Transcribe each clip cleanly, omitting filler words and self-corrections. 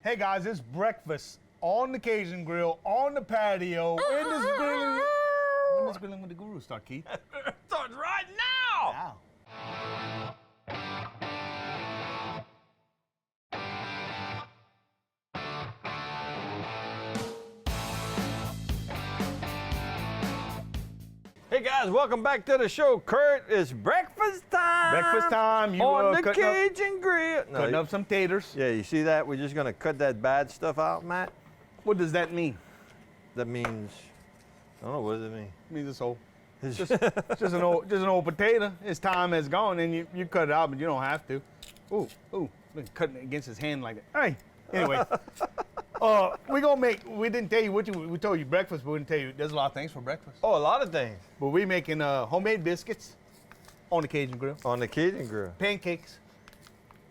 Hey guys, it's breakfast on the Cajun Grill, on the patio. When does Grilling with the Guru start, Keith? Starts right now! Wow. Hey guys, welcome back to the show. Kurt, it's breakfast time! Breakfast time. You on the cutting Cajun Grill. No, cutting up some taters. Yeah, you see that? We're just gonna cut that bad stuff out, Matt. What does that mean? That means, I don't know, what does it mean? It means it's old. It's Just an old potato. Its time has gone, and you cut it out, but you don't have to. Ooh, look, cutting it against his hand like that. Hey, anyway. We didn't tell you we told you breakfast, but we didn't tell you there's a lot of things for breakfast. Oh, a lot of things. But we making homemade biscuits on the Cajun Grill, On the Cajun Grill. pancakes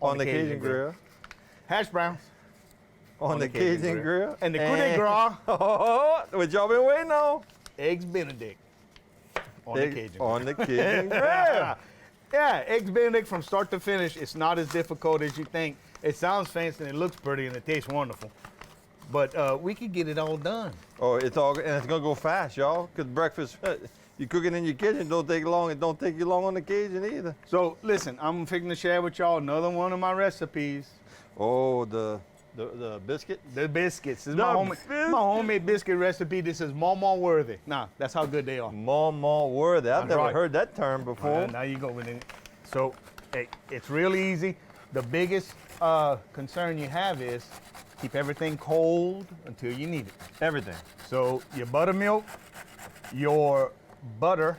On the Cajun Grill. hash browns On the Cajun Grill. and the coup de grace, Oh, what y'all been waiting on? eggs Benedict on the Cajun Grill. On the Cajun Grill. Yeah, eggs Benedict from start to finish. It's not as difficult as you think. It sounds fancy and it looks pretty and it tastes wonderful. But we could get it all done. Oh, and it's gonna go fast, y'all. Cause breakfast, you cook it in your kitchen, don't take long. It don't take you long on the Cajun either. So listen, I'm fixing to share with y'all another one of my recipes. Oh, the biscuit. The biscuits. This is The my homemade biscuit recipe. This is Mama worthy. Nah, that's how good they are. Mama worthy. I've That's never right. heard that term before. Now you go with it. So, hey, it's real easy. The biggest concern you have is keep everything cold until you need it. Everything. So your buttermilk, your butter,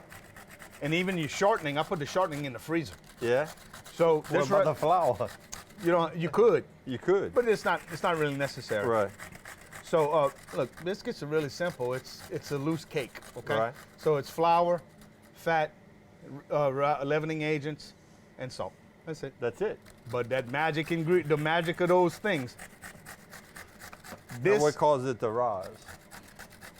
and even your shortening. I put the shortening in the freezer. Yeah. So What about the flour? you could, You could. but it's not really necessary. Right. So look, biscuits are really simple. It's a loose cake, okay? Right. So it's flour, fat, leavening agents, and salt. That's it. That's it. But that magic ingredient, the magic of those things. And what causes it to rise?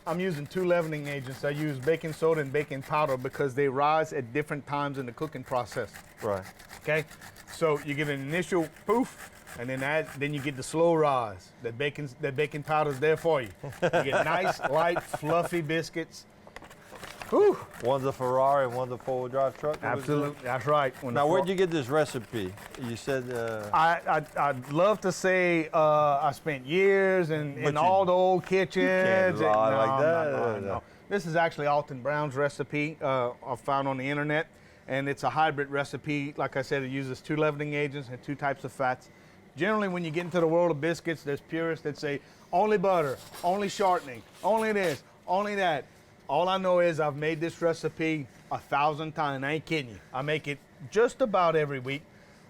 I'm using two leavening agents. I use baking soda and baking powder because they rise at different times in the cooking process. Right. Okay, so you get an initial poof, and then you get the slow rise. That baking powder is there for you. You get nice, light, fluffy biscuits. Whew. One's a Ferrari and one's a four-wheel drive truck. Absolutely, that's right. Now, where'd you get this recipe? You said. I'd love to say I spent years in all the old kitchens. can't lie like that. No. This is actually Alton Brown's recipe I found on the internet, and it's a hybrid recipe. Like I said, it uses two leavening agents and two types of fats. Generally, when you get into the world of biscuits, there's purists that say only butter, only shortening, only this, only that. All I know is I've made this recipe 1,000 times. I ain't kidding you. I make it just about every week,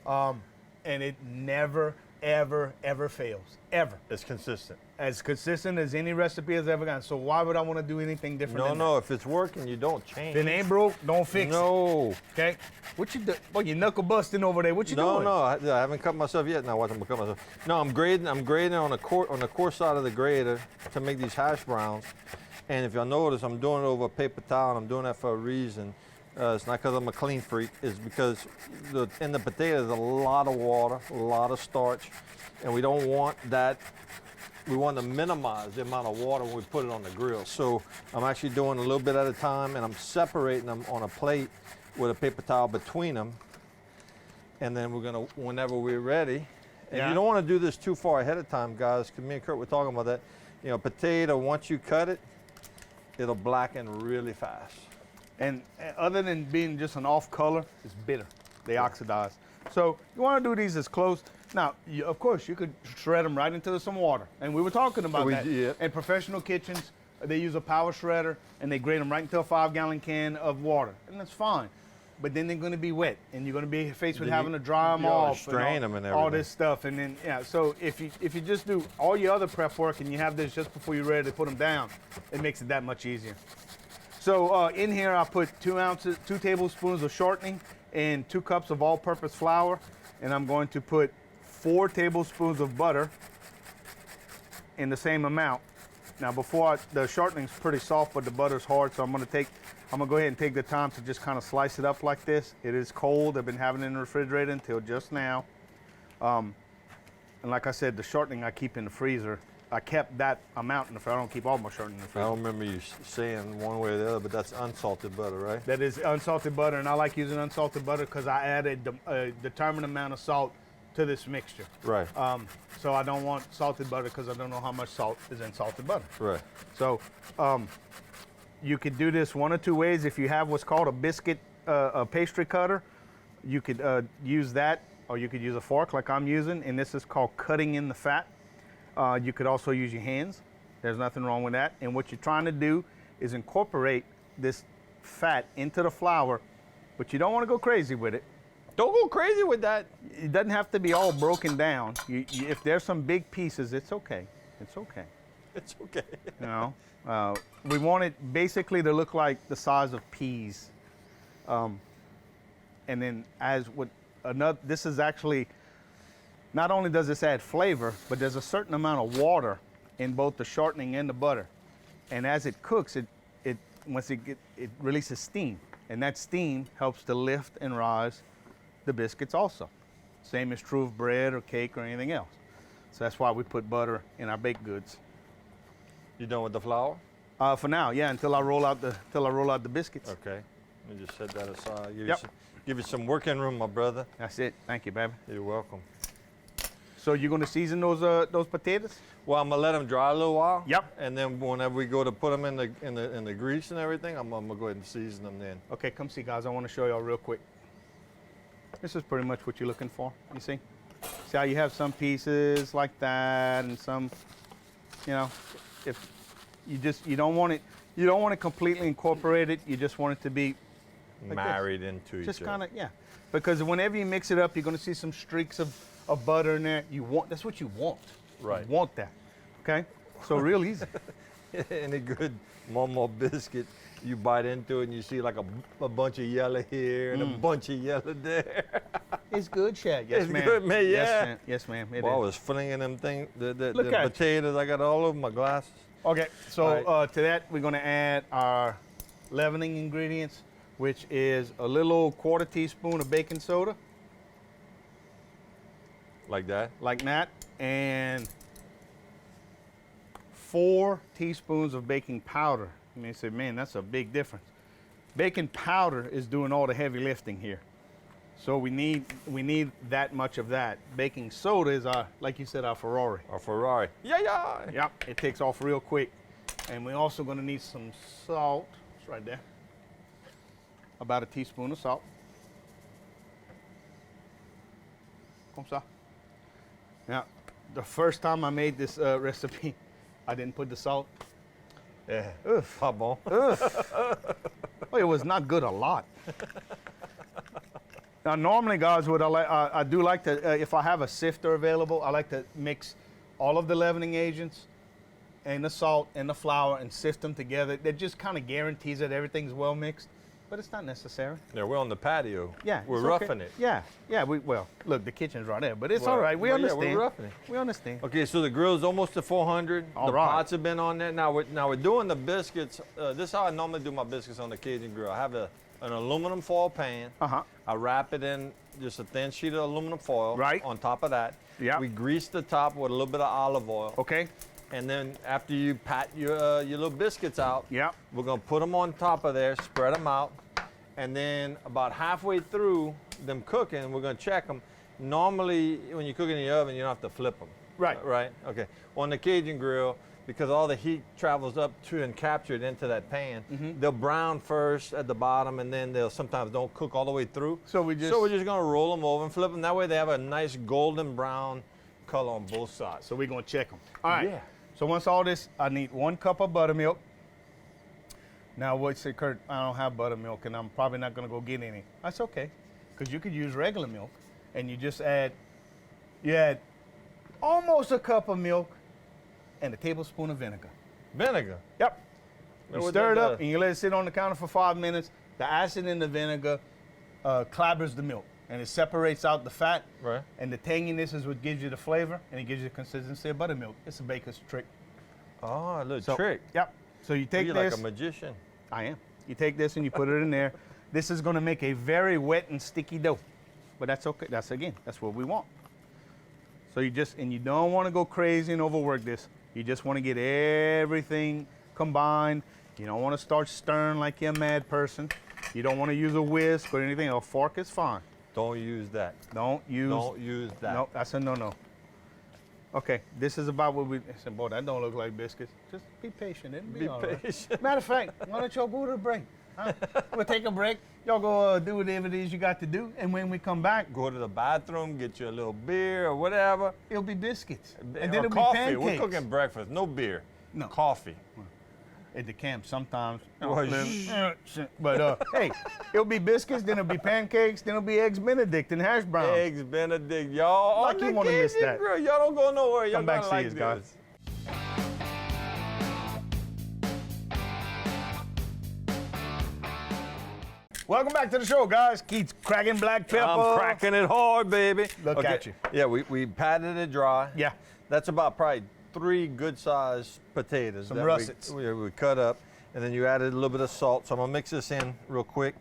and it never, ever, ever fails. Ever. It's consistent. As consistent as any recipe has ever gotten. So why would I want to do anything different? No. If it's working, you don't change. If it ain't broke, don't fix it. No. Okay? What you do? Boy, you knuckle busting over there. What you doing? No, I haven't cut myself yet. Now watch, I'm gonna cut myself. No, I'm grading on the coarse side of the grater to make these hash browns. And if y'all notice, I'm doing it over a paper towel, and I'm doing that for a reason. It's not because I'm a clean freak. It's because in the potato, there's a lot of water, a lot of starch, and we don't want that. We want to minimize the amount of water when we put it on the grill. So I'm actually doing a little bit at a time, and I'm separating them on a plate with a paper towel between them. And then we're gonna, whenever we're ready, and you don't want to do this too far ahead of time, guys, because me and Kurt were talking about that. You know, potato, once you cut it, it'll blacken really fast. And other than being just an off color, it's bitter. They oxidize. So you want to do these as close. Now, of course, you could shred them right into some water. And we were talking about that. Yeah. In professional kitchens, they use a power shredder and they grate them right into a 5-gallon can of water. And that's fine. But then they're going to be wet, and you're going to be faced with Then having to dry them off, strain them and all everything. this stuff, and then so if you just do all your other prep work and you have this just before you're ready to put them down, it makes it that much easier. So in here I put 2 tablespoons of shortening and 2 cups of all-purpose flour, and I'm going to put 4 tablespoons of butter in the same amount. Now the shortening's pretty soft, but the butter's hard, so I'm gonna go ahead and take the time to just kind of slice it up like this. It is cold. I've been having it in the refrigerator until just now. And like I said, the shortening I keep in the freezer. I kept that amount in the freezer. I don't keep all my shortening in the I freezer. don't remember you saying one way or the other, but that's unsalted butter, right? That is unsalted butter, and I like using unsalted butter because I added a determined amount of salt to this mixture. Right. So I don't want salted butter because I don't know how much salt is in salted butter. Right. So you could do this one or two ways. If you have what's called a biscuit a pastry cutter, you could use that, or you could use a fork like I'm using, and this is called cutting in the fat. You could also use your hands. There's nothing wrong with that. And what you're trying to do is incorporate this fat into the flour, but you don't want to go crazy with it. Don't go crazy with that. It doesn't have to be all broken down. If there's some big pieces, it's okay. It's okay. It's okay. You know, we want it basically to look like the size of peas. And then this is actually, not only does this add flavor, but there's a certain amount of water in both the shortening and the butter. And as it cooks, it releases steam. And that steam helps to lift and rise the biscuits also. Same is true of bread or cake or anything else. So that's why we put butter in our baked goods. You done with the flour? For now, yeah, until I roll out the biscuits. Okay. Let me just set that aside. Yep. Give you some working room, my brother. That's it. Thank you, baby. You're welcome. So you're gonna season those potatoes? Well, I'm gonna let them dry a little while. Yep. And then whenever we go to put them in the grease and everything, I'm gonna go ahead and season them then. Okay, come see, guys. I want to show y'all real quick. This is pretty much what you're looking for. You see? See how you have some pieces like that, and some, you know, if you don't want it completely incorporated. You just want it to be like Married into just each kind other. of, yeah. Because whenever you mix it up, you're gonna see some streaks of butter in there. That's what you want. Right. You want that. Okay? So real easy. Any good Momo biscuit, you bite into it and you see like a bunch of yellow here and a bunch of yellow there. It's good, Shad. Yes, It's ma'am. good, man, Yes, yeah. ma'am. Yes, ma'am. It Well, I is. was flinging them the Look at you. potatoes. I got all over my glasses. Okay, so All right. to that we're gonna add our leavening ingredients, which is a little quarter teaspoon of baking soda, Like that. like that, and 4 teaspoons of baking powder. You may say, man, that's a big difference. Baking powder is doing all the heavy lifting here. So we need that much of that. Baking soda is our, like you said, our Ferrari. Or Ferrari. Yeah. Yep, it takes off real quick. And we're also gonna need some salt. It's right there. About a teaspoon of salt. Comme ça. Now, the first time I made this recipe, I didn't put the salt. Yeah. Oof. Pas bon. Oh, it was not good a lot. Now, normally, guys, what I do like to, if I have a sifter available, I like to mix all of the leavening agents and the salt and the flour and sift them together. That just kind of guarantees that everything's well mixed, but it's not necessary. Yeah, we're on the patio. Yeah, We're it's okay. roughing it. Yeah. Well, look, the kitchen's right there, but it's Well, all right. We well, yeah, understand. we're roughing it. We understand. Okay, so the grill's almost to 400. All the right. pots have been on there. Now we're doing the biscuits. This is how I normally do my biscuits on the Cajun grill. I have an aluminum foil pan. Uh-huh. I wrap it in just a thin sheet of aluminum foil. Right. On top of that. Yeah. We grease the top with a little bit of olive oil. Okay. And then after you pat your little biscuits out, Yeah. we're gonna put them on top of there, spread them out, and then about halfway through them cooking, we're gonna check them. Normally, when you cook in the oven, you don't have to flip them. Right. Right. Okay. On the Cajun grill, because all the heat travels up to and captured into that pan, they'll brown first at the bottom, and then they'll sometimes don't cook all the way through. So we're just gonna roll them over and flip them. That way, they have a nice golden brown color on both sides. So we're gonna check them. All right. Yeah. So once all this, I need 1 cup of buttermilk. Now, what say, Kurt? I don't have buttermilk, and I'm probably not gonna go get any. That's okay, because you could use regular milk, and you just add almost a cup of milk and a tablespoon of vinegar. Vinegar. Yep. Know You what stir it that up does? and you let it sit on the counter for 5 minutes. The acid in the vinegar clabbers the milk, and it separates out the fat. Right. And the tanginess is what gives you the flavor, and it gives you the consistency of buttermilk. It's a baker's trick. Oh, a little So, trick. Yep. So you take You're this. like a magician. I am. You take this and you put it in there. This is going to make a very wet and sticky dough, but that's okay. That's what we want. So you don't want to go crazy and overwork this. You just want to get everything combined. You don't want to start stirring like you're a mad person. You don't want to use a whisk or anything. A fork is fine. Don't use that. Don't use that. No, that's a no-no. Okay, this is about what we said. Boy, that don't look like biscuits. Just be patient. It'll be all right. patient. Matter of fact, why don't y'all go to a break? Huh? We'll take a break. Y'all go do whatever it is you got to do, and when we come back, Go to the bathroom, get you a little beer or whatever. it'll be biscuits, and Or then it'll coffee. be pancakes. We're cooking breakfast. No beer. No. Coffee. At the camp sometimes. Well, But hey, it'll be biscuits, then it'll be pancakes, then it'll be eggs Benedict and hash browns. Eggs Benedict, y'all. Like you wanna miss that. Grill. Y'all don't go nowhere. Y'all Come back, gonna see like us, this. guys. Welcome back to the show, guys. Keith's cracking black pepper. I'm cracking it hard, baby. Look at you. Yeah, we patted it dry. Yeah. That's about probably 3 good-sized potatoes. Some that russets. we cut up, and then you added a little bit of salt. So I'm gonna mix this in real quick,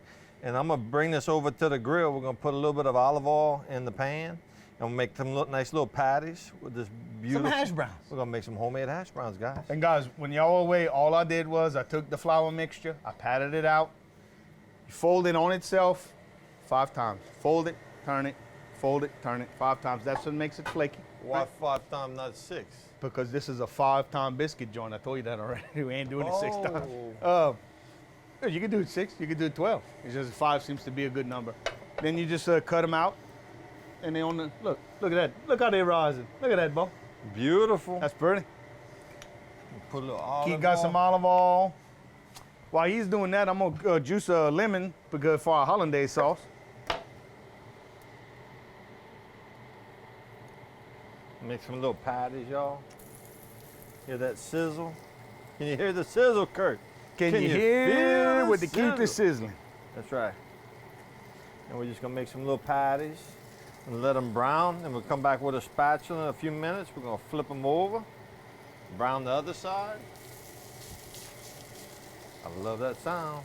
and I'm gonna bring this over to the grill. We're gonna put a little bit of olive oil in the pan, and we'll make some nice little patties with this beautiful. Some hash browns. We're gonna make some homemade hash browns, guys. And guys, when y'all were away, all I did was I took the flour mixture, I patted it out, you fold it on itself 5 times. Fold it, turn it, fold it, turn it 5 times. That's what makes it flaky. Why 5 times, not 6? Because this is a 5-time biscuit joint. I told you that already. We ain't doing it 6 times. You can do it 6, you can do it 12. It's just 5 seems to be a good number. Then you just cut them out, and they on the look at that. Look how they're rising. Look at that, Bo. Beautiful. That's pretty. Put a little olive Keith got oil. some olive oil. While he's doing that, I'm gonna juice a lemon because for our hollandaise sauce. Make some little patties, y'all. Hear that sizzle? Can you hear the sizzle, Kurt? Can you feel hear the with the Keith is sizzle? sizzling? That's right. And we're just gonna make some little patties and let them brown. And we'll come back with a spatula in a few minutes. We're gonna flip them over, brown the other side. I love that sound.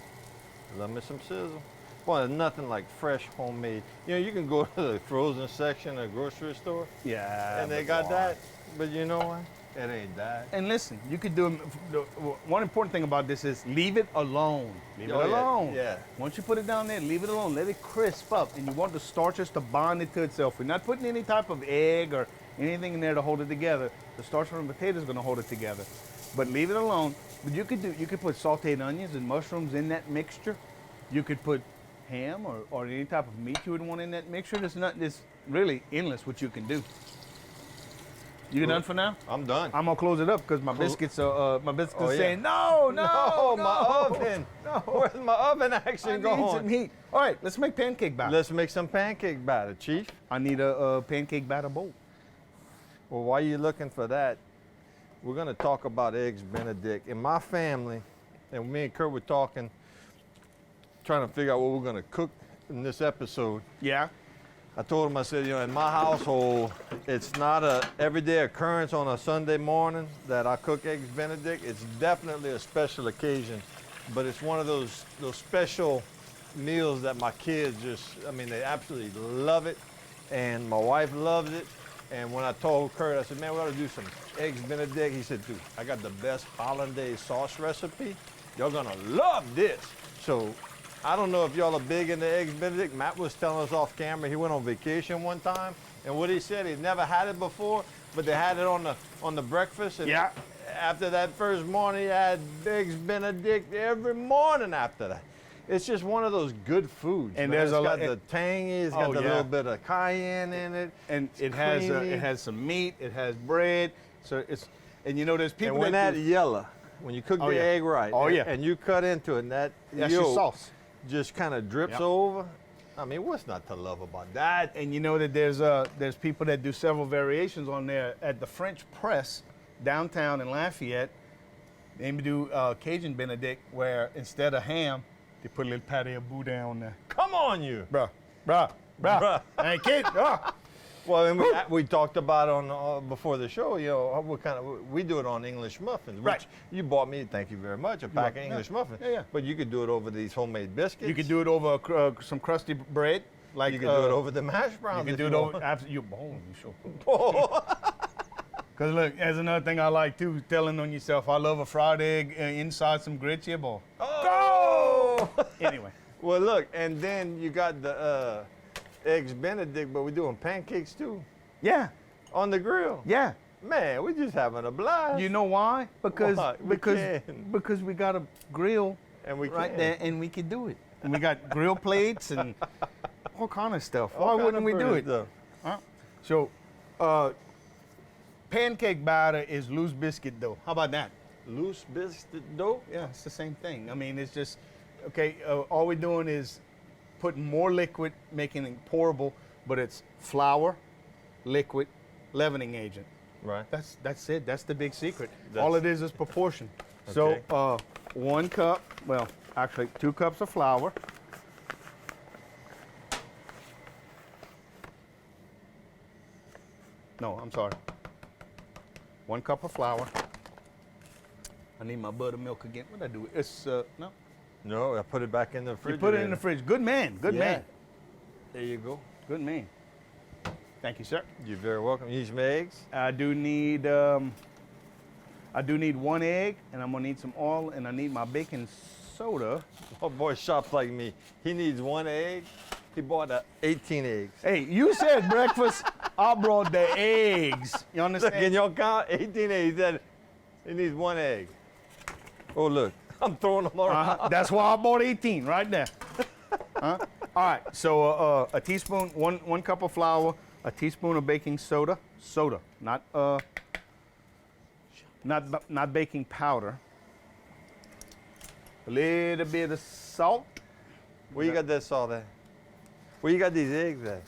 Love me some sizzle. Boy, there's nothing like fresh homemade. You know, you can go to the frozen section at a grocery store Yeah. and they got that, but you know what? It ain't that. And listen, you could do one important thing about this is leave it alone. Leave Oh, it yeah, alone. yeah. Once you put it down there, leave it alone. Let it crisp up. And you want the starches to bond it to itself. We're not putting any type of egg or anything in there to hold it together. The starch from the potato is going to hold it together. But leave it alone. But you could put sauteed onions and mushrooms in that mixture. You could put ham or any type of meat you would want in that mixture. It's really endless what you can do. You done for now? I'm done. I'm gonna close it up because my biscuits are Oh, yeah. saying no, No, my oven. no. Where's my oven I action need going? some heat. All right, let's make pancake batter. Let's make some pancake batter, Chief. I need a pancake batter bowl. Well, while you're looking for that, we're gonna talk about eggs Benedict. In my family, and me and Kurt were talking, trying to figure out what we're gonna cook in this episode. Yeah. I told him, I said, you know, in my household, it's not a everyday occurrence on a Sunday morning that I cook eggs Benedict. It's definitely a special occasion, but it's one of those special meals that my kids they absolutely love it, and my wife loves it. And when I told Kurt, I said, man, we ought to do some eggs Benedict. He said, dude, I got the best hollandaise sauce recipe. Y'all gonna love this. So I don't know if y'all are big into eggs Benedict. Matt was telling us off camera he went on vacation one time, and what he said, he'd never had it before, but they had it on the breakfast. And Yeah. after that first morning, he had eggs Benedict every morning after that. It's just one of those good foods. And man. there's It's a got lot- the tangy, it's got Oh, the yeah. little bit of cayenne in it. And It's it creamy. has some meat. It has bread. So and you know there's people And when that that do- yellow, when you cook Oh, the yeah. egg right, Oh, and, yeah. and you cut into it, and that that's your yolk sauce. just kind of drips Yep. over. I mean, what's not to love about that? And you know that there's people that do several variations on there at the French Press downtown in Lafayette. They do Cajun Benedict where instead of ham, they put a little patty of boudin on there. Come on, you. Bruh. I ain't kidding. Well, and we talked about on before the show. You know, we do it on English muffins. Which Right. You bought me, thank you very much, a pack of welcome. English Yeah. muffins. Yeah. But you could do it over these homemade biscuits. You could do it over some crusty bread. Like You can do it over the hash browns. You can if do it you over. want. Absolutely, you sure. Because look, there's another thing I like too, telling on yourself. I love a fried egg inside some grits, yeah, boy. Oh! Anyway, Well, look, and then you got the eggs Benedict, but we're doing pancakes too yeah, on the grill. yeah. Man, we're just having a blast. You know why? Because Why? We can. because we got a grill and we right can. there, and we can do it. And we got grill plates and all kind of stuff. All Why kind wouldn't of we do pretty it? stuff. Huh? So, pancake batter is loose biscuit dough. How about that? Loose biscuit dough. Yeah, it's the same thing. I mean, it's just, okay, all we're doing is putting more liquid, making it pourable, but it's flour, liquid, leavening agent. Right. That's it. That's the big secret. That's- All it is proportion. Okay. So 1 cup, well, actually 2 cups of flour. No, I'm sorry. 1 cup of flour. I need my buttermilk again. What did I do? It's no. No, I put it back in the fridge. You put it in the fridge. Good man. Good man. There you go. Good man. Thank you, sir. You're very welcome. You need some eggs? I do need 1 egg, and I'm gonna need some oil, and I need my baking soda. My boy shops like me. He needs 1 egg. He bought 18 eggs. Hey, you said breakfast. I brought the eggs. You Look, understand? can y'all count? 18 eggs. He said he needs 1 egg. Oh, look. I'm throwing them around. That's why I bought 18 right there. Huh? All right. So a teaspoon, one cup of flour, a teaspoon of baking soda, not baking powder. A little bit of salt. Where you got that salt at? Where you got these eggs at?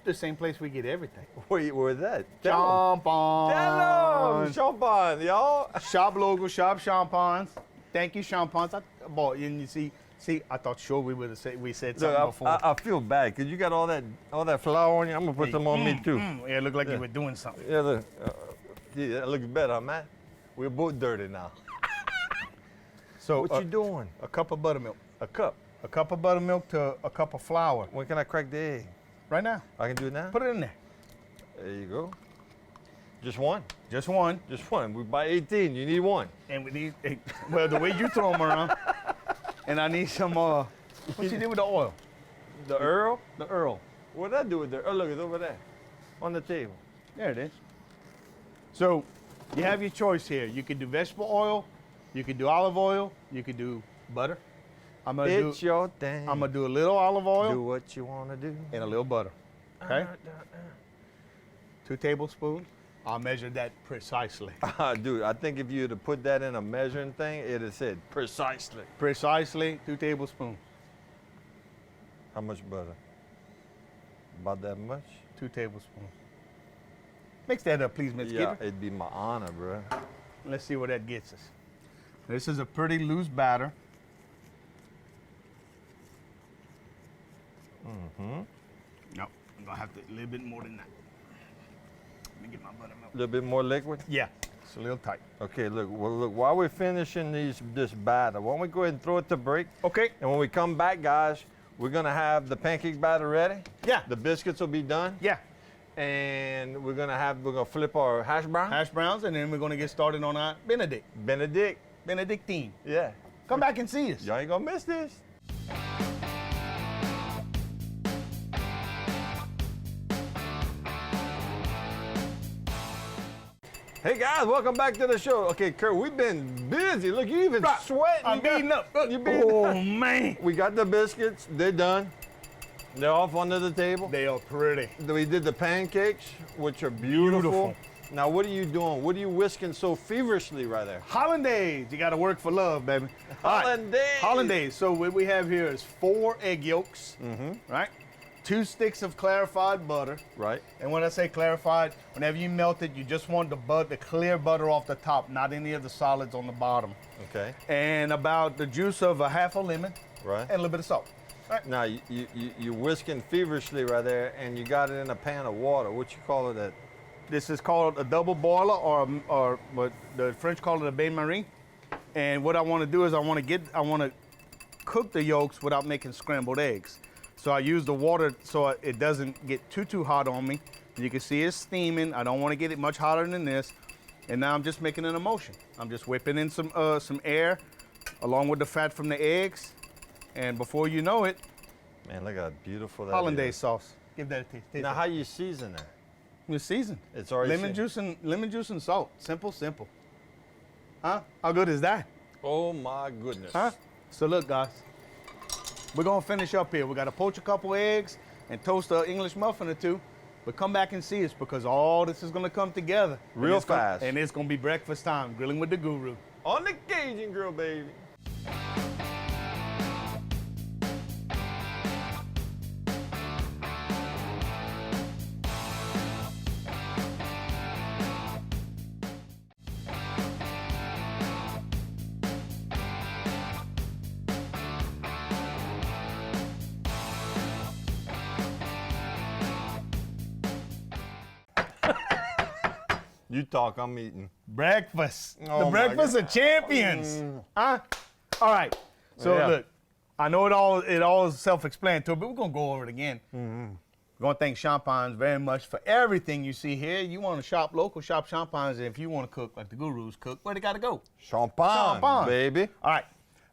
The same place we get everything. Where's that? Champons. Tell them. Champagne, y'all. Shop logo, shop champons. Thank you, champons. I bought, and you see, I thought sure we would have said something Look, before. I feel bad because you got all that flour on you. I'm gonna put some on me too. Yeah, it looked like you were doing something. Yeah, look. Yeah, that looks better, man. We're both dirty now. So What you doing? a cup of buttermilk. A cup. A cup of buttermilk to a cup of flour. When can I crack the egg? Right now. I can do it now? Put it in there. There you go. Just one. Just one. Just one. We buy 18. You need one. And we need, well, the way you throw them around. And I need some, what you did with the oil? The Earl? The Earl. What did I do with the Earl? Oh, look, it's over there on the table. There it is. So you have your choice here. You could do vegetable oil. You could do olive oil. You could do butter. I'm gonna It's your thing. I'm gonna do a little olive oil do what you want to do. and a little butter. Okay? 2 tablespoons. I'll measure that precisely. Dude, I think if you were to put that in a measuring thing, it'd have said precisely. Precisely 2 tablespoons. How much butter? About that much? 2 tablespoons. Mix that up, please, Miss Yeah, Skipper. it'd be my honor, bro. Let's see where that gets us. This is a pretty loose batter. Mm-hmm. No, I'm gonna have to a little bit more than that. Let me get my buttermilk. A little bit more liquid? Yeah, it's a little tight. Okay, look, while we're finishing this batter, why don't we go ahead and throw it to break? Okay. And when we come back, guys, we're gonna have the pancake batter ready. Yeah. The biscuits will be done. Yeah. And we're gonna flip our hash brown. Hash browns, and then we're gonna get started on our Benedict. Benedictine. Yeah. Come back and see us. Y'all ain't gonna miss this. Hey guys, welcome back to the show. Okay, Kurt, we've been busy. Look, you even sweating. I'm beating up. You beating Oh up. man. We got the biscuits. They're done. They're off under the table. They are pretty. We did the pancakes, which are beautiful. Beautiful. Now, what are you doing? What are you whisking so feverishly right there? Hollandaise. You gotta work for love, baby. All right. Hollandaise. Hollandaise. So what we have here is 4 egg yolks, right? 2 sticks of clarified butter. Right. And when I say clarified, whenever you melt it, you just want the clear butter off the top, not any of the solids on the bottom. Okay. And about the juice of a half a lemon Right. and a little bit of salt. Right. Now, you're whisking feverishly right there, and you got it in a pan of water. What you call it? This is called a double boiler, or what the French call it a bain-marie. And what I want to do is I want to cook the yolks without making scrambled eggs. So I use the water so it doesn't get too hot on me. You can see it's steaming. I don't want to get it much hotter than this. And now I'm just making an emulsion. I'm just whipping in some air along with the fat from the eggs. And before you know it, Man, look how beautiful that hollandaise is. sauce. Give that a taste. Taste Now, it. how you season that? It's seasoned. It's already lemon juice and salt. Simple. Huh? How good is that? Oh my goodness. Huh? So look, guys, we're gonna finish up here. We gotta poach a couple eggs and toast an English muffin or two. But come back and see us because all this is gonna come together. Real fast. And it's gonna be breakfast time, grilling with the guru. On the Cajun Grill, baby. You talk, I'm eating. Breakfast. Oh The my breakfast God. of champions. Huh? All right. So Yeah. look, I know it all is self-explanatory, but we're gonna go over it again. We're gonna thank Champagnes very much for everything you see here. You want to shop local, shop Champagnes. And if you want to cook like the gurus cook, where they gotta go? Champagne, Champagne. baby. All right.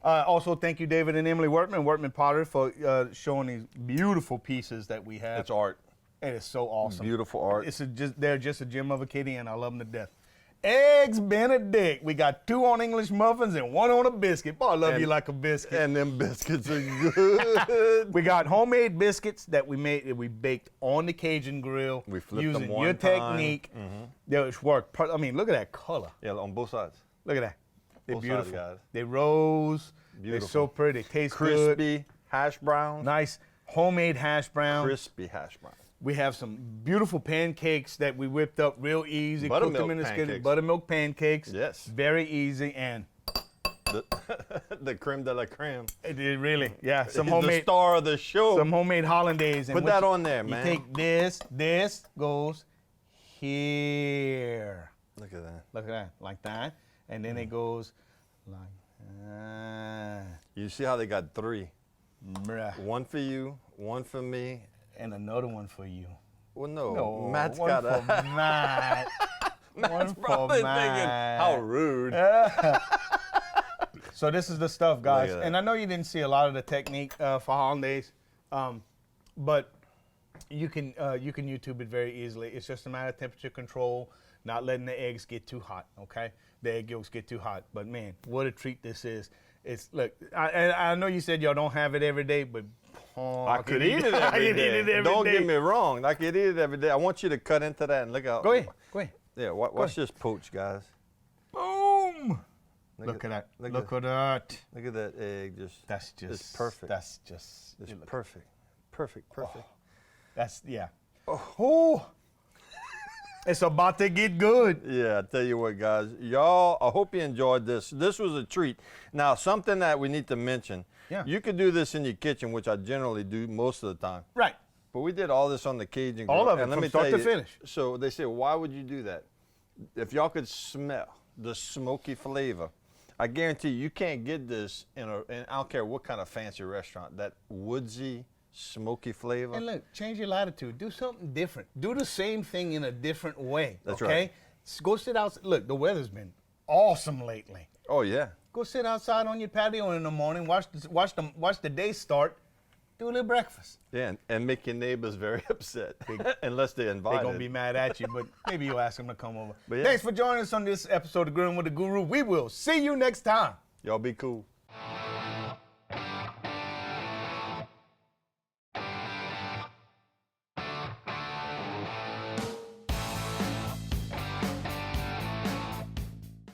Also, thank you, David and Emily Wortman Potter, for showing these beautiful pieces that we have. It's art. It is so awesome. Beautiful art. They're just a gem of a kitty, and I love them to death. Eggs Benedict. We got 2 on English muffins and 1 on a biscuit. Boy, I love you like a biscuit. And them biscuits are good. We got homemade biscuits that we baked on the Cajun grill. We flipped using them one your time. technique. They work. I mean, look at that color. Yeah, on both sides. Look at that. They're Both sides, beautiful. guys. They rose. Beautiful. They're so pretty. They taste good. Crispy hash browns. Nice homemade hash brown. Crispy hash browns. We have some beautiful pancakes that we whipped up real easy. Cooked them Buttermilk in the skillet. pancakes. Buttermilk pancakes. Yes. Very easy and The creme de la creme. it really, yeah. Some The homemade, star of the show. some homemade hollandaise. And Put what that you- on there, you man. take this goes here. Look at that. Look at that, like that, and then it goes like that. You see how they got 3? Bruh. One for you, one for me. And another one for you. Well, no, No, Matt's one got for a. Matt. Matt's for probably thinking, Matt. how rude. So this is the stuff, guys. Look at that. And I know you didn't see a lot of the technique for hollandaise, but you can YouTube it very easily. It's just a matter of temperature control, not letting the eggs get too hot. Okay, the egg yolks get too hot. But man, what a treat this is! It's look. I know you said y'all don't have it every day, but I could eat it every day. Don't get me wrong. I could eat it every day. I want you to cut into that and look out. Go ahead. Yeah, watch this poach, guys. Boom! Look at that. Look at that. Look at that egg. That's just. It's perfect. That's just. It's look. perfect. Perfect. That's yeah. Oh. It's about to get good. Yeah, I tell you what, guys. Y'all, I hope you enjoyed this. This was a treat. Now, something that we need to mention. Yeah. You could do this in your kitchen, which I generally do most of the time. Right. But we did all this on the Cajun All grill. of it, And let from me start tell to you, finish. So they say, why would you do that? If y'all could smell the smoky flavor, I guarantee you can't get this in I don't care what kind of fancy restaurant, that woodsy, smoky flavor. And look, change your latitude. Do something different. Do the same thing in a different way. That's okay? right. Go sit outside. Look, the weather's been awesome lately. Oh, yeah. Go sit outside on your patio in the morning. Watch the day start. Do a little breakfast. Yeah, and make your neighbors very upset, unless they're invited. They're gonna be mad at you, but maybe you'll ask them to come over. But yeah. Thanks for joining us on this episode of Grilling with the Guru. We will see you next time. Y'all be cool.